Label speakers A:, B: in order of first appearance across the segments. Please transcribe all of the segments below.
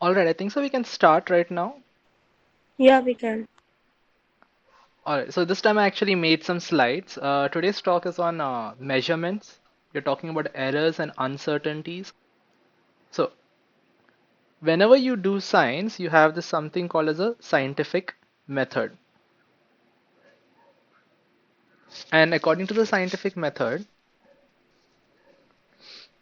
A: All right, I think so we can start right now.
B: Yeah, we can.
A: All right, so this time I actually made some slides. Today's talk is on measurements. You're talking about errors and uncertainties. So whenever you do science, you have this something called as a scientific method. And according to the scientific method,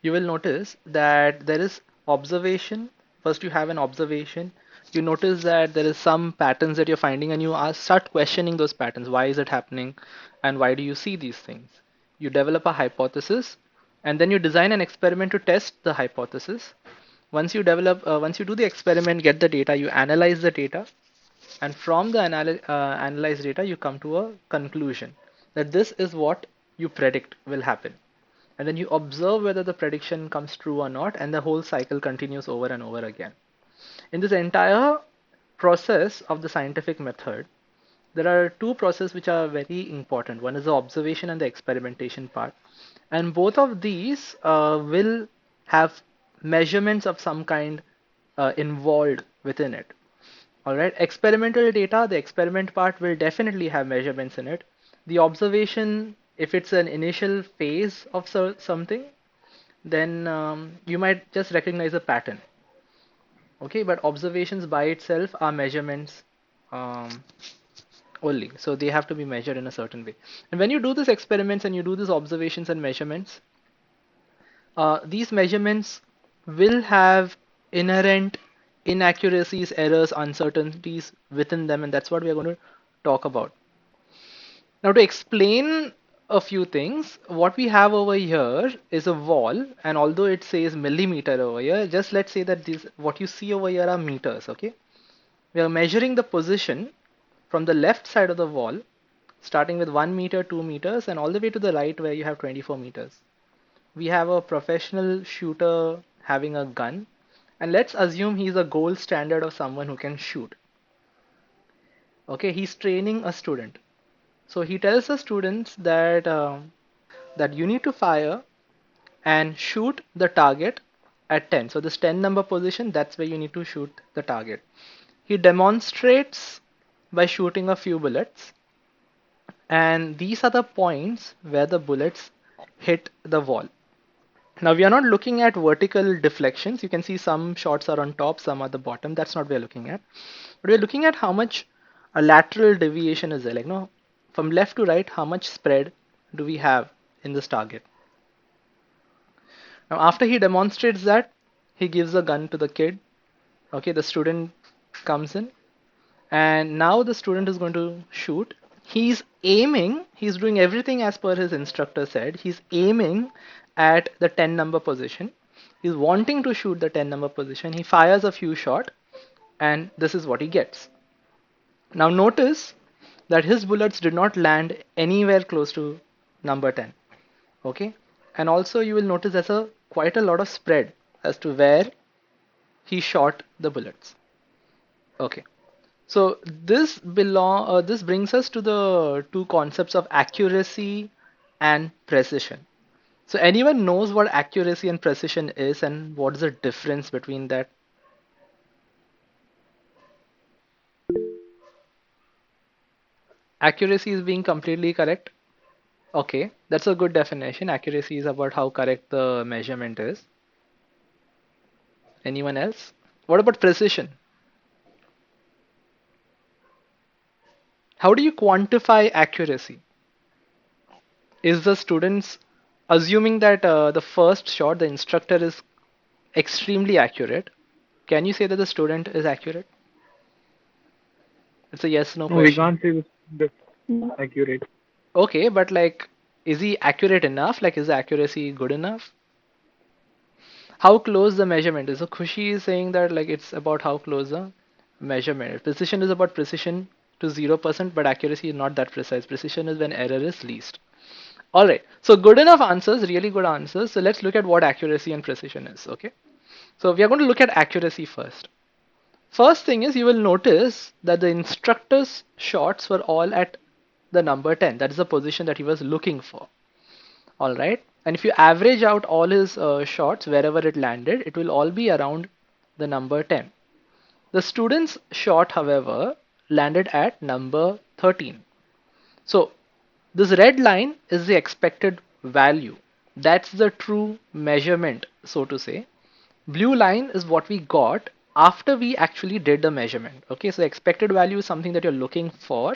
A: you will notice that there is observation. First, you have an observation. You notice that there is some patterns that you're finding, and you start questioning those patterns. Why is it happening, and why do you see these things? You develop a hypothesis, and then you design an experiment to test the hypothesis. Once you do the experiment, get the data, you analyze the data, and from the analyzed data, you come to a conclusion that this is what you predict will happen. And then you observe whether the prediction comes true or not, and the whole cycle continues over and over again. In this entire process of the scientific method, there are two processes which are very important. One is the observation and the experimentation part. And both of these will have measurements of some kind involved within it. All right, experimental data, the experiment part will definitely have measurements in it. The observation, if it's an initial phase of something, then you might just recognize a pattern. Okay, but observations by itself are measurements um, only. So they have to be measured in a certain way. And when you do these experiments and you do these observations and measurements, these measurements will have inherent inaccuracies, errors, uncertainties within them, and that's what we are going to talk about. Now, to explain a few things, what we have over here is a wall, and although it says millimeter over here, just let's say that this what you see over here are meters, okay? We are measuring the position from the left side of the wall, starting with 1 meter, 2 meters, and all the way to the right where you have 24 meters. We have a professional shooter having a gun, and let's assume he's a gold standard of someone who can shoot. Okay, he's training a student. So he tells the students that you need to fire and shoot the target at 10. So this 10 number position, that's where you need to shoot the target. He demonstrates by shooting a few bullets, and these are the points where the bullets hit the wall. Now we are not looking at vertical deflections. You can see some shots are on top, some are the bottom. That's not what we're looking at. But we're looking at how much a lateral deviation is there. Like no, from left to right, how much spread do we have in this target? Now after he demonstrates that, he gives a gun to the kid. Okay, the student comes in, and now the student is going to shoot. He's aiming, he's doing everything as per his instructor said. He's aiming at the 10 number position. He's wanting to shoot the 10 number position. He fires a few shots, and this is what he gets. Now notice that his bullets did not land anywhere close to number 10. Okay, and also you will notice there's a quite a lot of spread as to where he shot the bullets. Okay. So this brings us to the two concepts of accuracy and precision. So anyone knows what accuracy and precision is and what is the difference between that? Accuracy is being completely correct. Okay, that's a good definition. Accuracy is about how correct the measurement is. Anyone else? What about precision? How do you quantify accuracy? Is the students assuming that the first shot, the instructor is extremely accurate? Can you say that the student is accurate? It's a yes no
C: No, we
A: question.
C: can't say this
B: No.
C: accurate.
A: Okay, but like, is he accurate enough? Like, is the accuracy good enough? How close the measurement is? So Khushi is saying that like it's about how close the measurement. Precision is about precision to 0%, but accuracy is not that precise. Precision is when error is least. All right. So good enough answers, really good answers. So let's look at what accuracy and precision is. Okay. So we are going to look at accuracy first. First thing is you will notice that the instructor's shots were all at the number 10. That is the position that he was looking for. All right. And if you average out all his shots wherever it landed, it will all be around the number 10. The student's shot, however, landed at number 13. So this red line is the expected value. That's the true measurement, so to say. Blue line is what we got after we actually did the measurement. Okay, so expected value is something that you're looking for,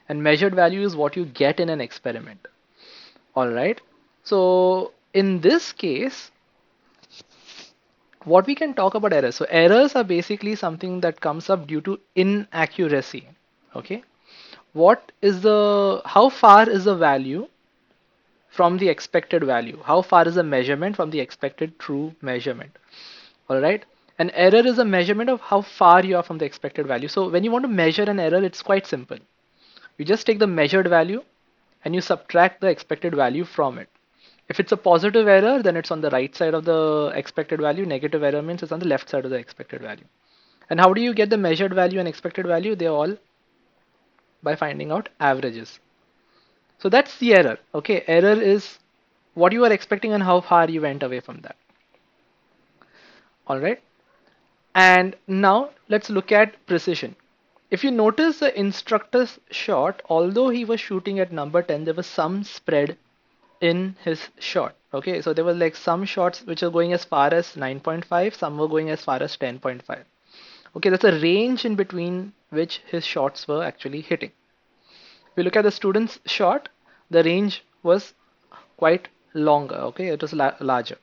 A: and measured value is what you get in an experiment. All right. So in this case, what we can talk about errors. So errors are basically something that comes up due to inaccuracy. Okay. What is the, how far is the value from the expected value? How far is the measurement from the expected true measurement? All right. An error is a measurement of how far you are from the expected value. So when you want to measure an error, it's quite simple. You just take the measured value and you subtract the expected value from it. If it's a positive error, then it's on the right side of the expected value. Negative error means it's on the left side of the expected value. And how do you get the measured value and expected value? They're all by finding out averages. So that's the error. Okay, error is what you are expecting and how far you went away from that. All right. And now let's look at precision. If you notice the instructor's shot, although he was shooting at number 10, there was some spread in his shot. Okay, so there was like some shots which are going as far as 9.5, some were going as far as 10.5. Okay, that's a range in between which his shots were actually hitting. If you look at the student's shot, the range was quite longer. Okay, it was larger.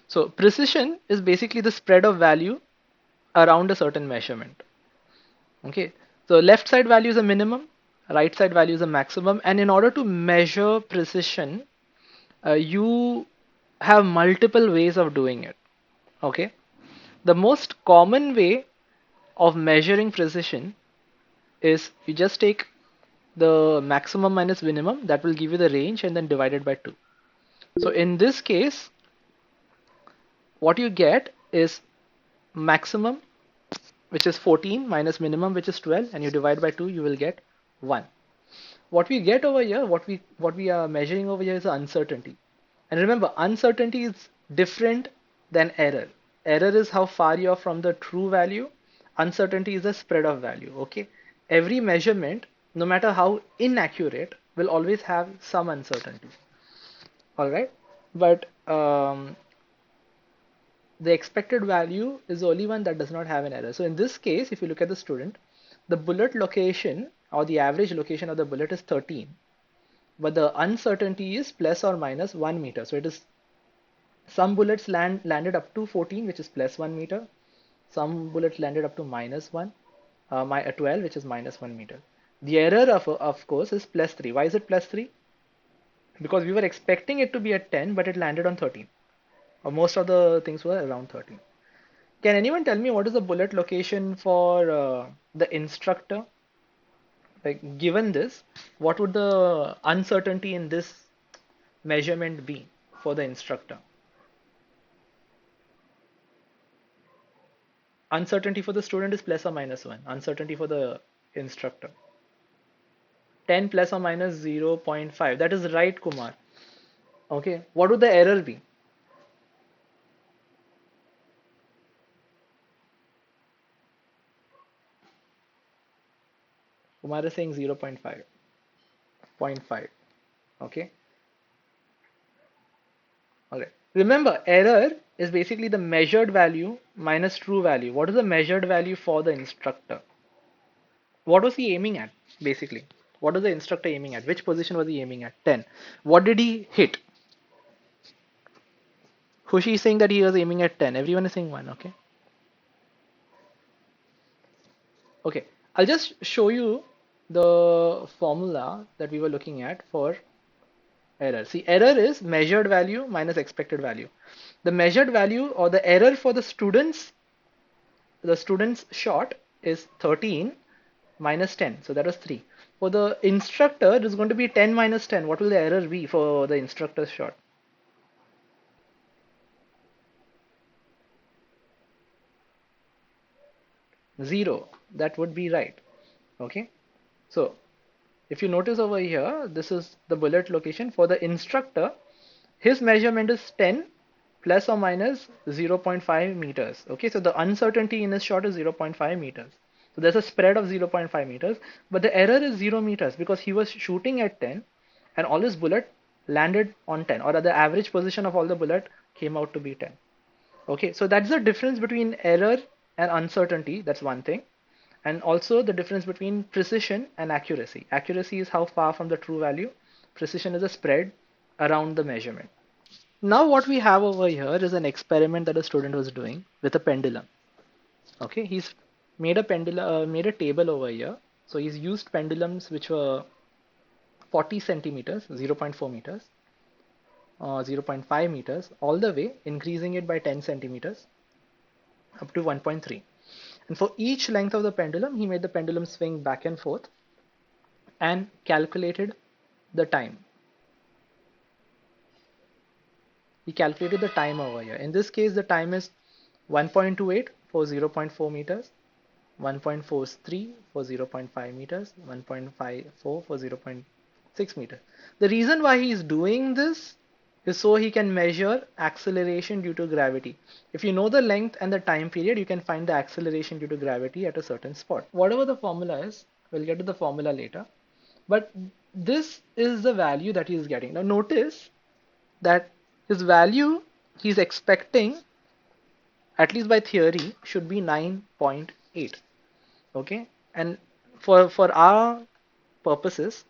A: So precision is basically the spread of value around a certain measurement. Okay, so left side value is a minimum, right side value is a maximum, and in order to measure precision, you have multiple ways of doing it. Okay, the most common way of measuring precision is you just take the maximum minus minimum, that will give you the range, and then divide it by 2. So in this case, what you get is maximum, which is 14, minus minimum, which is 12, and you divide by 2, you will get 1. What we get over here, what we are measuring over here is uncertainty. And remember, uncertainty is different than error. Error is how far you are from the true value. Uncertainty is the spread of value. Okay. Every measurement, no matter how inaccurate, will always have some uncertainty. All right. But the expected value is the only one that does not have an error. So in this case, if you look at the student, the bullet location or the average location of the bullet is 13, but the uncertainty is plus or minus 1 meter. So it is some bullets landed up to 14, which is plus 1 meter. Some bullets landed up to minus 1, 12, which is minus 1 meter. The error of course is plus 3. Why is it plus 3? Because we were expecting it to be at 10, but it landed on 13. Or most of the things were around 13. Can anyone tell me what is the bullet location for the instructor? Like given this, what would the uncertainty in this measurement be for the instructor? Uncertainty for the student is plus or minus 1. Uncertainty for the instructor. 10 plus or minus 0.5. That is right, Kumar. Okay. What would the error be? Kumar is saying 0.5. 0.5. Okay. Okay. Remember, error is basically the measured value minus true value. What is the measured value for the instructor? What was he aiming at, basically? What was the instructor aiming at? Which position was he aiming at? 10. What did he hit? Khushi is saying that he was aiming at 10. Everyone is saying 1, okay? Okay, I'll just show you the formula that we were looking at for error. See, error is measured value minus expected value. The measured value or the error for the student's shot is 13 minus 10. So that was 3. For the instructor, it is going to be 10 minus 10. What will the error be for the instructor's shot? 0. That would be right. Okay. So if you notice over here, this is the bullet location for the instructor. His measurement is 10 plus or minus 0.5 meters. Okay, so the uncertainty in this shot is 0.5 meters. So there's a spread of 0.5 meters, but the error is 0 meters because he was shooting at 10 and all his bullet landed on 10, or the average position of all the bullet came out to be 10. Okay, so that's the difference between error and uncertainty. That's one thing. And also the difference between precision and accuracy. Accuracy is how far from the true value. Precision is a spread around the measurement. Now what we have over here is an experiment that a student was doing with a pendulum. Okay, he's made a made a table over here. So he's used pendulums which were 40 centimeters, 0.4 meters, 0.5 meters, all the way, increasing it by 10 centimeters up to 1.3. And for each length of the pendulum, he made the pendulum swing back and forth and calculated the time. He calculated the time over here. In this case, the time is 1.28 for 0.4 meters, 1.43 for 0.5 meters, 1.54 for 0.6 meters. The reason why he is doing this is so he can measure acceleration due to gravity. If you know the length and the time period, you can find the acceleration due to gravity at a certain spot. Whatever the formula is, we'll get to the formula later. But this is the value that he is getting. Now notice that his value he's expecting, at least by theory, should be 9.8. Okay, and for our purposes,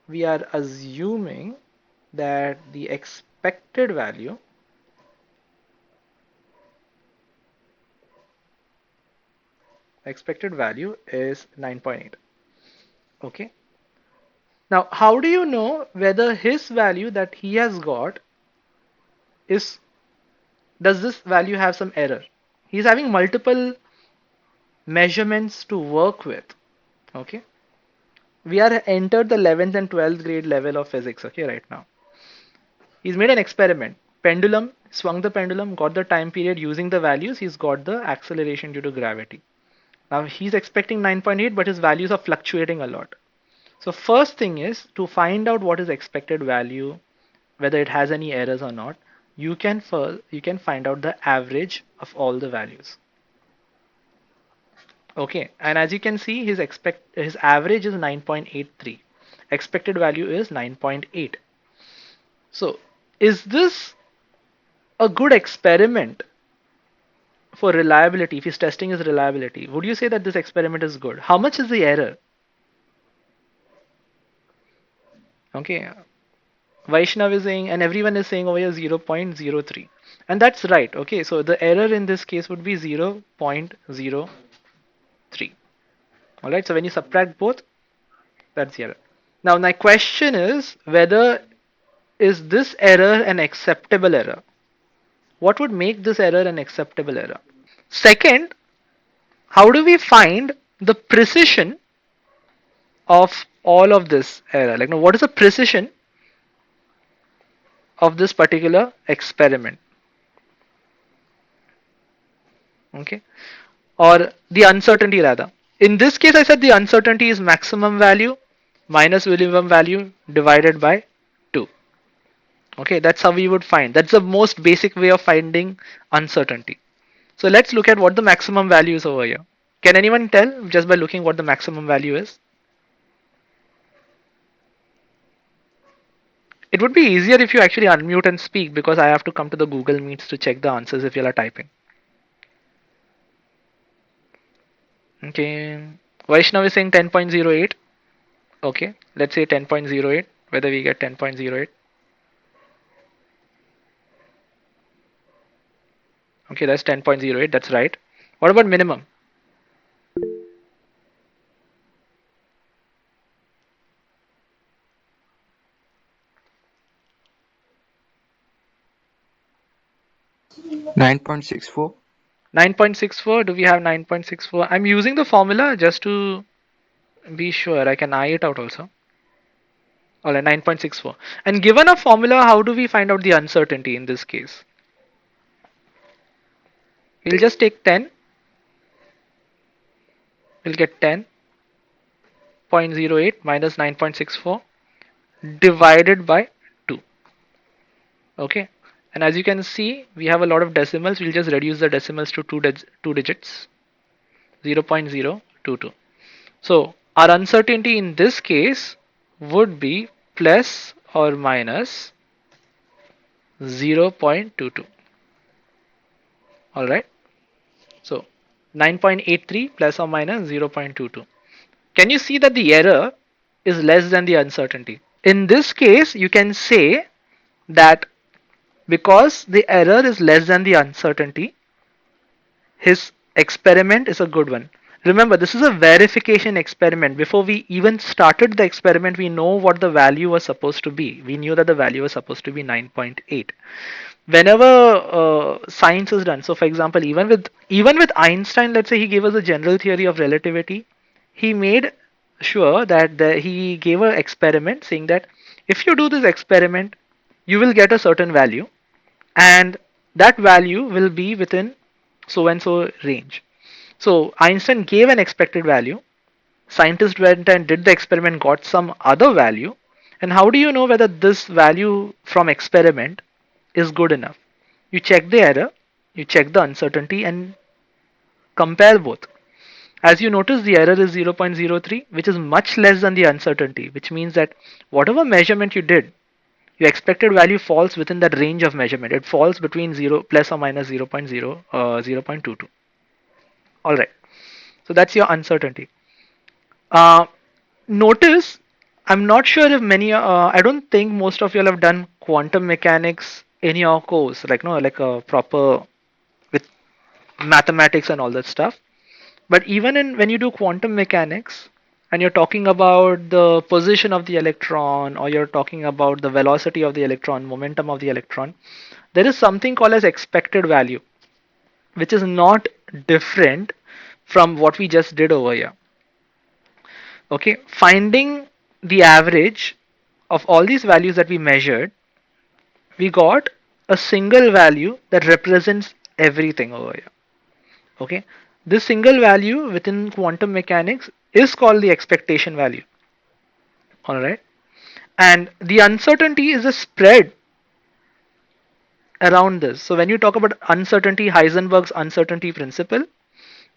A: we are assuming that the expected value is 9.8. Okay, now how do you know whether his value that he has got is, does this value have some error? He's having multiple measurements to work with. Okay, we are entered the 11th and 12th grade level of physics. Okay, right now he's made an experiment. Pendulum, swung the pendulum, got the time period using the values, he's got the acceleration due to gravity. Now he's expecting 9.8, but his values are fluctuating a lot. So first thing is to find out what is expected value, whether it has any errors or not. You can find out the average of all the values. Okay, and as you can see, his average is 9.83. Expected value is 9.8. So is this a good experiment for reliability? If he's testing his reliability, would you say that this experiment is good? How much is the error? Okay, Vaishnav is saying, and everyone is saying over here 0.03. And that's right. Okay, so the error in this case would be 0.03. Alright, so when you subtract both, that's the error. Now, my question is whether is this error an acceptable error? What would make this error an acceptable error? Second, how do we find the precision of all of this error? Like, now, what is the precision of this particular experiment? Okay, or the uncertainty rather. In this case, I said the uncertainty is maximum value minus minimum value divided by 2. Okay, that's how we would find. That's the most basic way of finding uncertainty. So let's look at what the maximum value is over here. Can anyone tell just by looking what the maximum value is? It would be easier if you actually unmute and speak because I have to come to the Google Meets to check the answers if you are typing. Okay, Vaishnav is saying 10.08. Okay, let's say 10.08, whether we get 10.08. Okay, that's 10.08, that's right. What about minimum?
C: Nine point six four.
A: 9.64, do we have 9.64? I'm using the formula just to be sure. I can eye it out also. Alright, 9.64. And given a formula, how do we find out the uncertainty in this case? We'll just take 10. We'll get 10.08 minus 9.64 divided by 2. Okay. And as you can see, we have a lot of decimals. We'll just reduce the decimals to two digits, 0.022. So our uncertainty in this case would be plus or minus 0.22. All right. So 9.83 plus or minus 0.22. Can you see that the error is less than the uncertainty? In this case, you can say that because the error is less than the uncertainty, his experiment is a good one. Remember, this is a verification experiment. Before we even started the experiment, we know what the value was supposed to be. We knew that the value was supposed to be 9.8. Whenever science is done, so for example, even with Einstein, let's say he gave us a general theory of relativity, he made sure that he gave an experiment saying that if you do this experiment, you will get a certain value, and that value will be within so and so range. So Einstein gave an expected value. Scientists went and did the experiment, got some other value. And how do you know whether this value from experiment is good enough? You check the error, you check the uncertainty, and compare both. As you notice, the error is 0.03, which is much less than the uncertainty, which means that whatever measurement you did, your expected value falls within that range of measurement. It falls between 0 plus or minus 0.22. All right. So that's your uncertainty. Uh, Notice, I'm not sure if I don't think most of you all have done quantum mechanics in your course, like no, like a proper with mathematics and all that stuff. But even in when you do quantum mechanics and you're talking about the position of the electron, or you're talking about the velocity of the electron, momentum of the electron, there is something called as expected value, which is not different from what we just did over here. Okay, finding the average of all these values that we measured, we got a single value that represents everything over here. Okay, this single value within quantum mechanics is called the expectation value. All right, and the uncertainty is a spread around this. So when you talk about uncertainty, Heisenberg's uncertainty principle,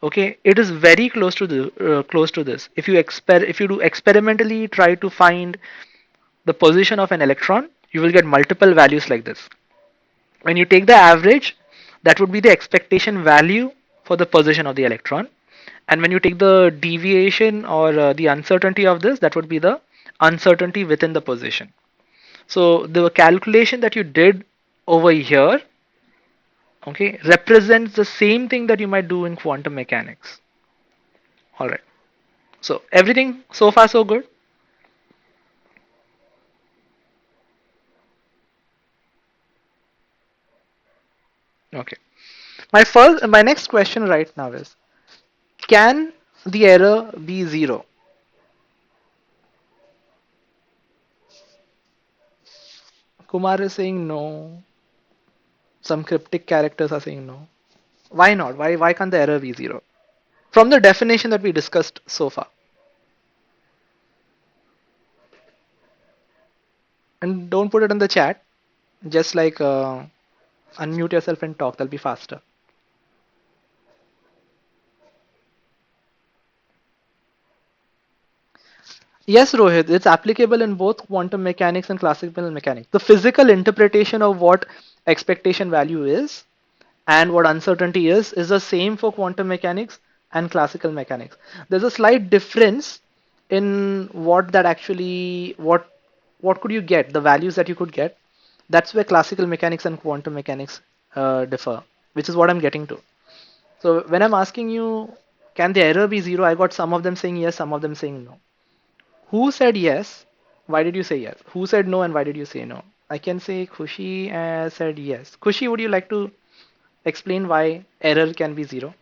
A: okay, it is very close to this. If you do experimentally try to find the position of an electron, you will get multiple values like this. When you take the average, that would be the expectation value for the position of the electron. And when you take the deviation or the uncertainty of this, that would be the uncertainty within the position. So the calculation that you did over here, okay, represents the same thing that you might do in quantum mechanics. All right. So everything so far so good. Okay. My next question right now is, can the error be zero? Kumar is saying no. Some cryptic characters are saying no. Why not? Why can't the error be zero? From the definition that we discussed so far. And don't put it in the chat. Just like unmute yourself and talk. That'll be faster. Yes, Rohit, it's applicable in both quantum mechanics and classical mechanics. The physical interpretation of what expectation value is and what uncertainty is the same for quantum mechanics and classical mechanics. There's a slight difference in what could you get, the values that you could get. That's where classical mechanics and quantum mechanics differ, which is what I'm getting to. So when I'm asking you, can the error be zero? I got some of them saying yes, some of them saying no. Who said yes? Why did you say yes? Who said no and why did you say no? I can say Khushi said yes. Khushi, would you like to explain why error can be zero?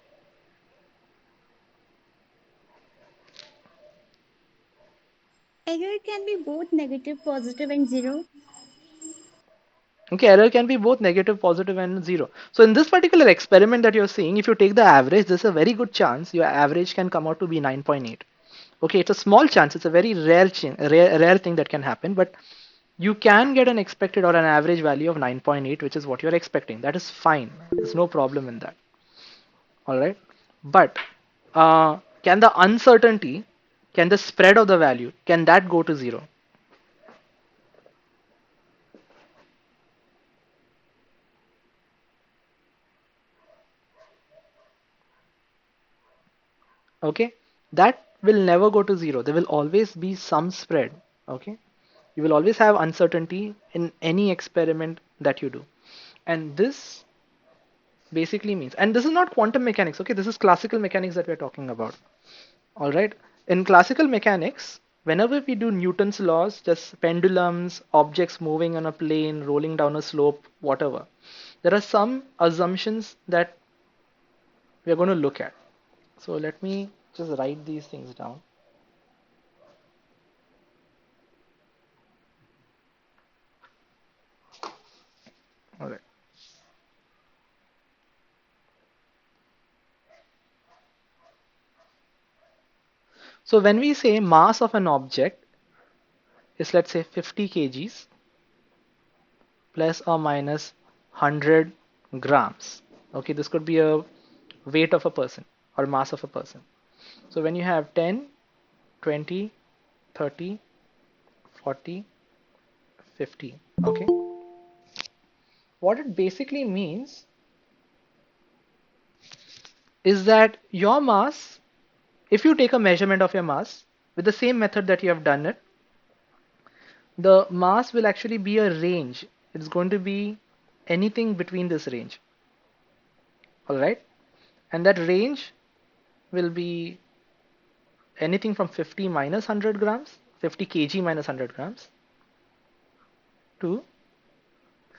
C: Error can be both negative, positive, and zero.
A: Okay, error can be both negative, positive, and zero. So in this particular experiment that you're seeing, if you take the average, there's a very good chance your average can come out to be 9.8. Okay, it's a small chance. It's a very rare thing that can happen, but you can get an expected or an average value of 9.8, which is what you're expecting. That is fine. There's no problem in that. All right. But can the uncertainty, can the spread of the value, can that go to zero? Okay. That will never go to zero. There will always be some spread. Okay. You will always have uncertainty in any experiment that you do. And this basically means, and this is not quantum mechanics, okay, this is classical mechanics that we're talking about. All right. In classical mechanics, whenever we do Newton's laws, just pendulums, objects moving on a plane, rolling down a slope, whatever, there are some assumptions that we're going to look at. So let me just write these things down. All right. So when we say mass of an object is, let's say, 50 kgs plus or minus 100 grams. Okay, this could be a weight of a person or mass of a person. So when you have 10, 20, 30, 40, 50, okay, what it basically means is that your mass, if you take a measurement of your mass with the same method that you have done it, the mass will actually be a range. It's going to be anything between this range. All right. And that range will be anything from 50 minus 100 grams, 50 kg minus 100 grams to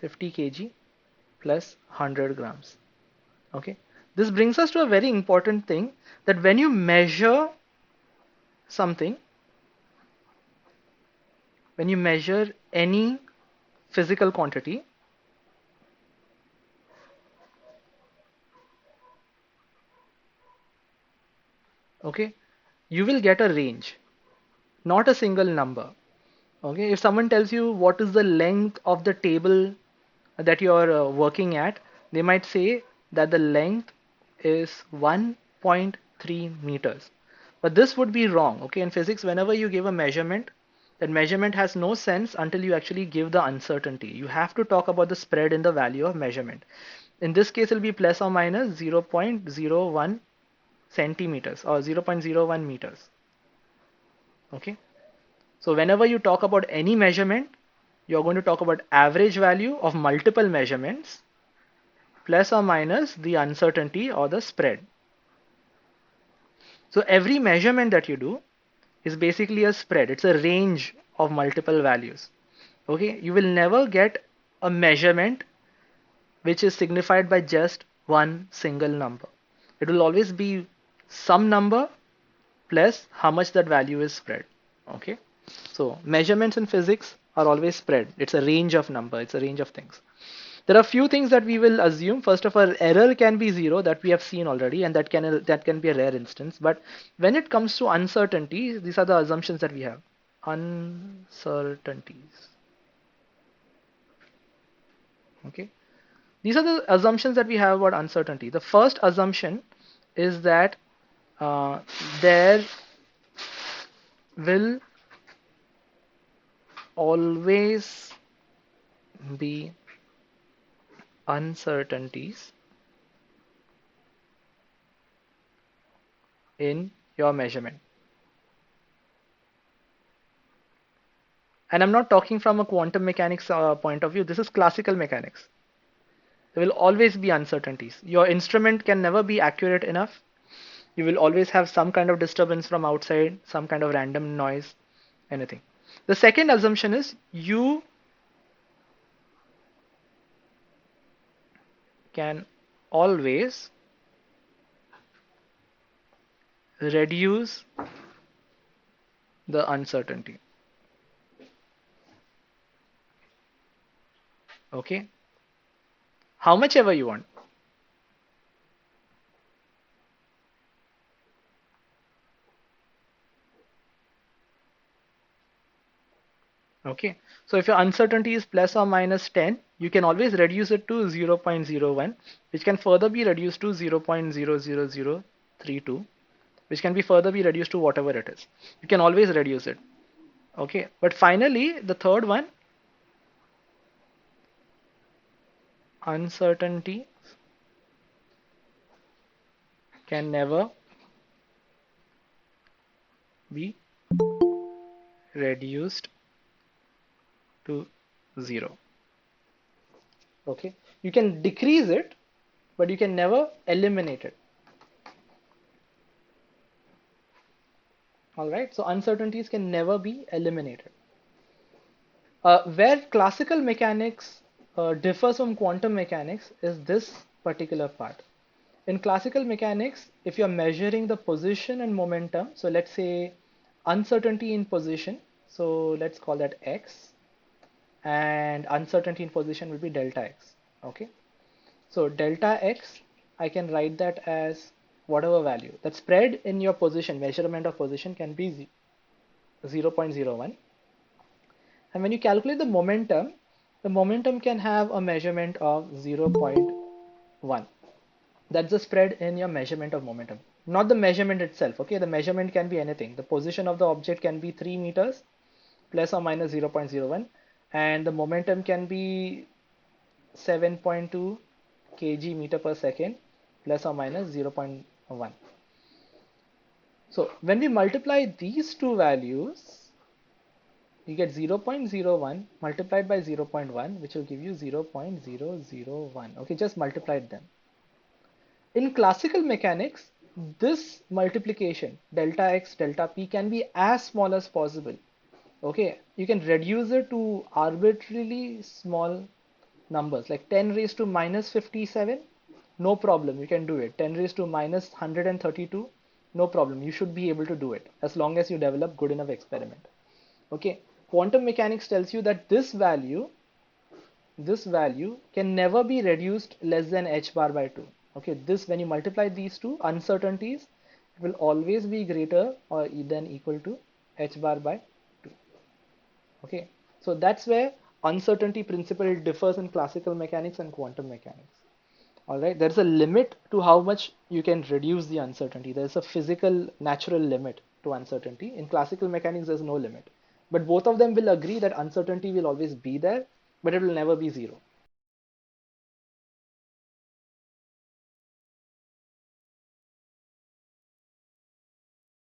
A: 50 kg plus 100 grams. Okay. This brings us to a very important thing, that when you measure something, when you measure any physical quantity, okay, you will get a range, not a single number. Okay, if someone tells you what is the length of the table that you're working at, they might say that the length is 1.3 meters. But this would be wrong. Okay, in physics, whenever you give a measurement, that measurement has no sense until you actually give the uncertainty. You have to talk about the spread in the value of measurement. In this case, it will be plus or minus 0.01 centimeters or 0.01 meters. Okay. So whenever you talk about any measurement, you're going to talk about average value of multiple measurements plus or minus the uncertainty or the spread. So every measurement that you do is basically a spread. It's a range of multiple values. Okay, you will never get a measurement which is signified by just one single number. It will always be some number plus how much that value is spread. Okay, so measurements in physics are always spread. It's a range of number. It's a range of things. There are few things that we will assume. First of all, error can be zero, that we have seen already, and that can be a rare instance. But when it comes to uncertainty, these are the assumptions that we have. Uncertainties. Okay. These are the assumptions that we have about uncertainty. The first assumption is that uh, there will always be uncertainties in your measurement. And I'm not talking from a quantum mechanics point of view. This is classical mechanics. There will always be uncertainties. Your instrument can never be accurate enough. You will always have some kind of disturbance from outside, some kind of random noise, anything. The second assumption is you can always reduce the uncertainty. Okay? How much ever you want. Okay, so if your uncertainty is plus or minus 10, you can always reduce it to 0.01, which can further be reduced to 0.00032, which can be further be reduced to whatever it is. You can always reduce it. Okay, but finally, the third one, uncertainty can never be reduced to zero. Okay, you can decrease it, but you can never eliminate it. All right, so uncertainties can never be eliminated. Where classical mechanics differs from quantum mechanics is this particular part. In classical mechanics, if you're measuring the position and momentum, so let's say uncertainty in position, so let's call that x, and uncertainty in position will be delta x. Okay, so delta x, I can write that as whatever value. That spread in your position, measurement of position can be 0.01. And when you calculate the momentum can have a measurement of 0.1. That's the spread in your measurement of momentum, not the measurement itself. Okay, the measurement can be anything. The position of the object can be 3 meters plus or minus 0.01, and the momentum can be 7.2 kg meter per second plus or minus 0.1. So when we multiply these two values, you get 0.01 multiplied by 0.1, which will give you 0.001. Okay, just multiplied them. In classical mechanics, this multiplication, delta x, delta p, can be as small as possible. Okay, you can reduce it to arbitrarily small numbers like 10 raised to minus 57, no problem, you can do it. 10 raised to minus 132, no problem, you should be able to do it as long as you develop good enough experiment. Okay, quantum mechanics tells you that this value can never be reduced less than h bar by 2. Okay, this, when you multiply these two uncertainties, it will always be greater or than equal to h bar by 2. Okay, so that's where uncertainty principle differs in classical mechanics and quantum mechanics. All right, there's a limit to how much you can reduce the uncertainty. There's a physical, natural limit to uncertainty. In classical mechanics, there's no limit. But both of them will agree that uncertainty will always be there, but it will never be zero.